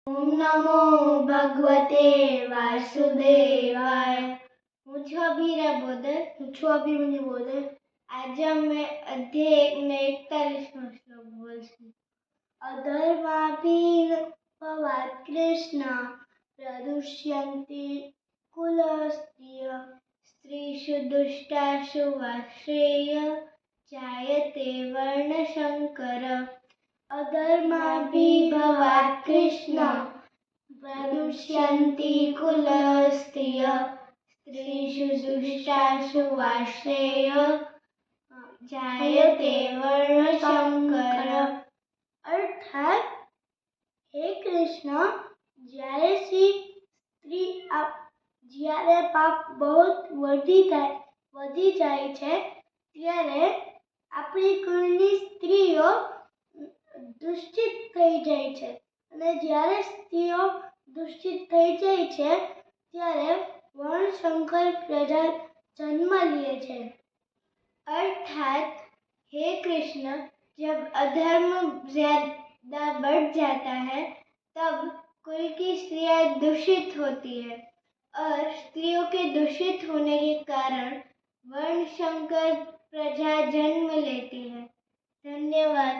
ओम नमो भगवते वासुदेवाय। હું છું અભિરા બોદર। આજે અમે અધ્યાય 1 ને 41 શ્લોક બોલશું। અધર્માભીન ભવાત કૃષ્ણ પ્રદુષ્યંતિ કુલસ્ત્રિય સ્ત્રીષુ દુષ્ટાશુ વાશ્રેય જાયતે વર્ણશંકર। અધર્માભિભવાત કૃષ્ણ પ્રદુષ્યંતિ કુલસ્ત્રિય સ્ત્રીષુ દુષ્ટાશુ વાશ્રેય જાયતે વર્ણશંકર। અર્થાત હે કૃષ્ણ, જ્યારે પાપ બહુ વધી જાય છે ત્યારે આપણી કુળની સ્ત્રીઓ દુષ્ટિત થઈ જાય છે, અને જ્યારે સ્ત્રીઓ દુષ્ટિત થઈ જાય છે ત્યારે વર્ણશંકર પ્રજા જન્મ લે છે। अर्थात हे कृष्ण, जब अधर्म ज्यादा बढ़ जाता है तब कुल की स्त्रियां दूषित होती है, और स्त्रियों के दूषित होने के कारण वर्णशंकर प्रजा जन्म लेती है। धन्यवाद।